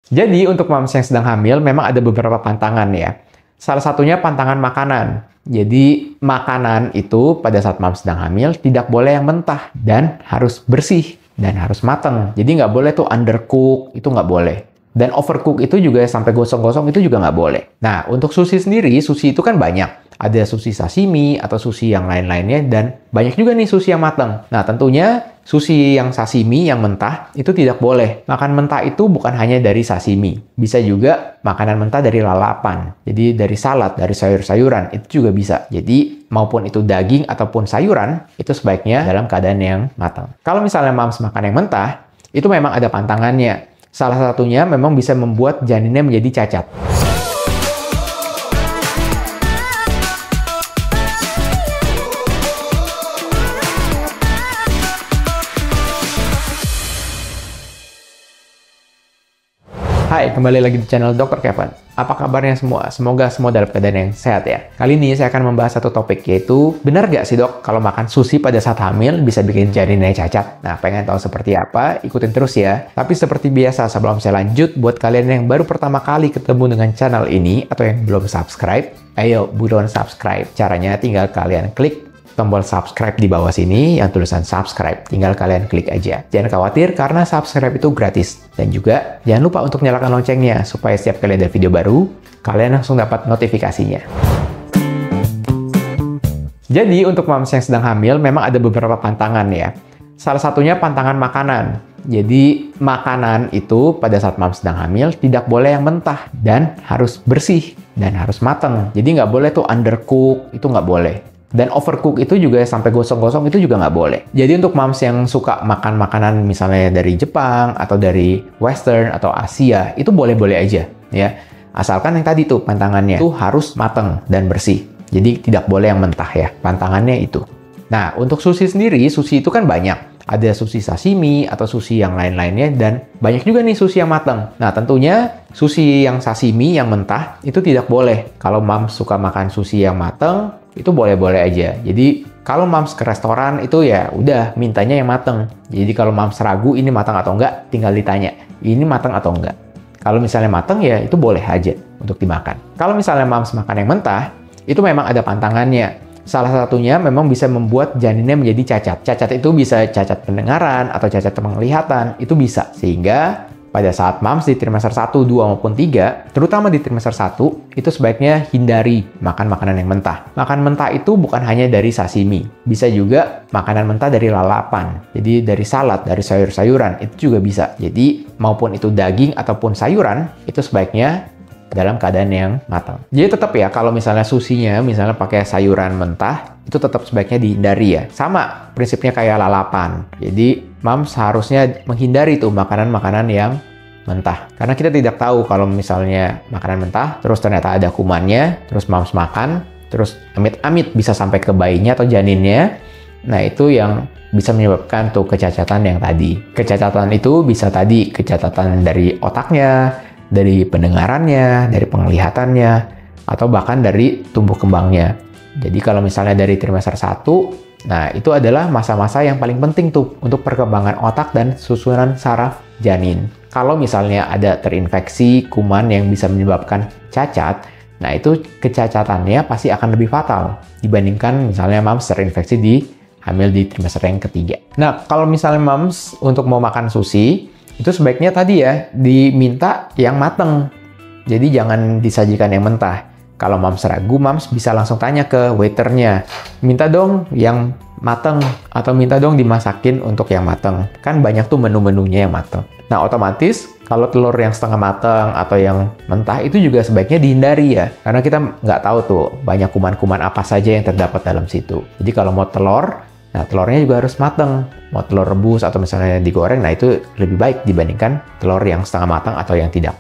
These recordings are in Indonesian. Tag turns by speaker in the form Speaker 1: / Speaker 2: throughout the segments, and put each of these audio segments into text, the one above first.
Speaker 1: Jadi untuk moms yang sedang hamil memang ada beberapa pantangan ya. Salah satunya pantangan makanan. Jadi makanan itu pada saat moms sedang hamil tidak boleh yang mentah dan harus bersih dan harus matang. Jadi nggak boleh tuh undercook, itu nggak boleh. Dan overcook itu juga sampai gosong-gosong itu juga nggak boleh. Nah, untuk sushi sendiri, sushi itu kan banyak. Ada sushi sashimi atau sushi yang lain-lainnya dan banyak juga nih sushi yang matang. Nah, tentunya sushi yang sashimi yang mentah itu tidak boleh. Makan mentah itu bukan hanya dari sashimi. Bisa juga makanan mentah dari lalapan. Jadi dari salad, dari sayur-sayuran itu juga bisa. Jadi maupun itu daging ataupun sayuran itu sebaiknya dalam keadaan yang matang. Kalau misalnya moms makan yang mentah, itu memang ada pantangannya. Salah satunya memang bisa membuat janinnya menjadi cacat. Hai, kembali lagi di channel Dr. Kevin. Apa kabarnya semua? Semoga semua dalam keadaan yang sehat ya. Kali ini saya akan membahas satu topik, yaitu benar nggak sih dok kalau makan sushi pada saat hamil bisa bikin janinnya cacat? Nah, pengen tahu seperti apa? Ikutin terus ya. Tapi seperti biasa, sebelum saya lanjut, buat kalian yang baru pertama kali ketemu dengan channel ini atau yang belum subscribe, ayo buruan subscribe. Caranya tinggal kalian klik tombol subscribe di bawah sini yang tulisan subscribe. Tinggal kalian klik aja. Jangan khawatir karena subscribe itu gratis. Dan juga jangan lupa untuk nyalakan loncengnya supaya setiap kali ada video baru, kalian langsung dapat notifikasinya. Jadi untuk moms yang sedang hamil memang ada beberapa pantangan ya. Salah satunya pantangan makanan. Jadi makanan itu pada saat moms sedang hamil tidak boleh yang mentah dan harus bersih dan harus matang. Jadi nggak boleh tuh undercook, itu nggak boleh. Dan overcook itu juga sampai gosong-gosong itu juga nggak boleh. Jadi untuk moms yang suka makan makanan misalnya dari Jepang atau dari Western atau Asia, itu boleh-boleh aja ya. Asalkan yang tadi tuh pantangannya itu harus matang dan bersih. Jadi tidak boleh yang mentah ya, pantangannya itu. Nah, untuk sushi sendiri, sushi itu kan banyak. Ada sushi sashimi atau sushi yang lain-lainnya dan banyak juga nih sushi yang matang. Nah, tentunya sushi yang sashimi yang mentah itu tidak boleh. Kalau moms suka makan sushi yang matang, itu boleh-boleh aja. Jadi kalau moms ke restoran itu ya udah mintanya yang matang. Jadi kalau moms ragu ini matang atau enggak, tinggal ditanya, ini matang atau enggak. Kalau misalnya matang ya itu boleh aja untuk dimakan. Kalau misalnya moms makan yang mentah, itu memang ada pantangannya. Salah satunya memang bisa membuat janinnya menjadi cacat. Cacat itu bisa cacat pendengaran atau cacat penglihatan, itu bisa. Sehingga pada saat moms di trimester 1, 2, maupun 3, terutama di trimester 1, itu sebaiknya hindari makan makanan yang mentah. Makan mentah itu bukan hanya dari sashimi. Bisa juga makanan mentah dari lalapan. Jadi dari salad, dari sayur-sayuran, itu juga bisa. Jadi maupun itu daging ataupun sayuran, itu sebaiknya dalam keadaan yang matang. Jadi tetap ya, kalau misalnya sushinya misalnya pakai sayuran mentah, itu tetap sebaiknya dihindari ya. Sama prinsipnya kayak lalapan. Jadi moms harusnya menghindari tuh makanan-makanan yang mentah. Karena kita tidak tahu kalau misalnya makanan mentah, terus ternyata ada kumannya, terus moms makan, terus amit-amit bisa sampai ke bayinya atau janinnya. Nah, itu yang bisa menyebabkan tuh kecacatan yang tadi. Kecacatan itu bisa tadi kecacatan dari otaknya, dari pendengarannya, dari penglihatannya, atau bahkan dari tumbuh kembangnya. Jadi kalau misalnya dari trimester 1, nah itu adalah masa-masa yang paling penting tuh untuk perkembangan otak dan susunan saraf janin. Kalau misalnya ada terinfeksi kuman yang bisa menyebabkan cacat, nah itu kecacatannya pasti akan lebih fatal dibandingkan misalnya moms terinfeksi di hamil di trimester yang ketiga. Nah, kalau misalnya moms untuk mau makan sushi, itu sebaiknya tadi ya, diminta yang mateng. Jadi jangan disajikan yang mentah. Kalau moms ragu, moms bisa langsung tanya ke waiternya, minta dong yang mateng, atau minta dong dimasakin untuk yang mateng. Kan banyak tuh menu-menunya yang mateng. Nah, otomatis kalau telur yang setengah mateng atau yang mentah itu juga sebaiknya dihindari ya. Karena kita nggak tahu tuh banyak kuman-kuman apa saja yang terdapat dalam situ. Jadi kalau mau telur, nah, telurnya juga harus matang. Mau telur rebus atau misalnya digoreng, nah itu lebih baik dibandingkan telur yang setengah matang atau yang tidak.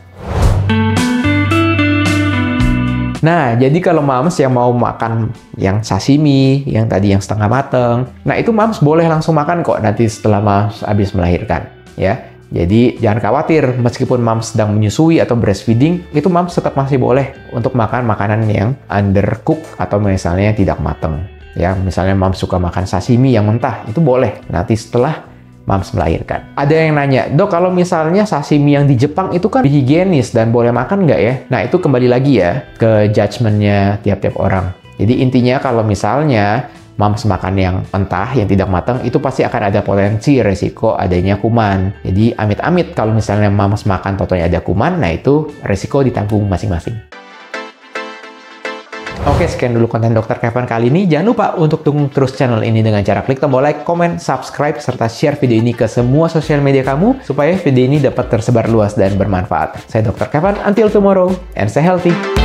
Speaker 1: Nah, jadi kalau moms yang mau makan yang sashimi, yang tadi yang setengah matang, nah itu moms boleh langsung makan kok nanti setelah moms habis melahirkan. Ya, jadi jangan khawatir, meskipun moms sedang menyusui atau breastfeeding, itu moms tetap masih boleh untuk makan makanan yang undercook atau misalnya yang tidak matang. Ya, misalnya moms suka makan sashimi yang mentah, itu boleh. Nanti setelah moms melahirkan. Ada yang nanya, dok kalau misalnya sashimi yang di Jepang itu kan higienis dan boleh makan nggak ya? Nah itu kembali lagi ya ke judgement-nya tiap-tiap orang. Jadi intinya kalau misalnya moms makan yang mentah, yang tidak matang, itu pasti akan ada potensi resiko adanya kuman. Jadi amit-amit kalau misalnya moms makan totonya ada kuman, nah itu resiko ditanggung masing-masing. Oke, sekian dulu konten Dr. Kevin kali ini. Jangan lupa untuk dukung terus channel ini dengan cara klik tombol like, komen, subscribe, serta share video ini ke semua sosial media kamu supaya video ini dapat tersebar luas dan bermanfaat. Saya Dr. Kevin, until tomorrow, and stay healthy.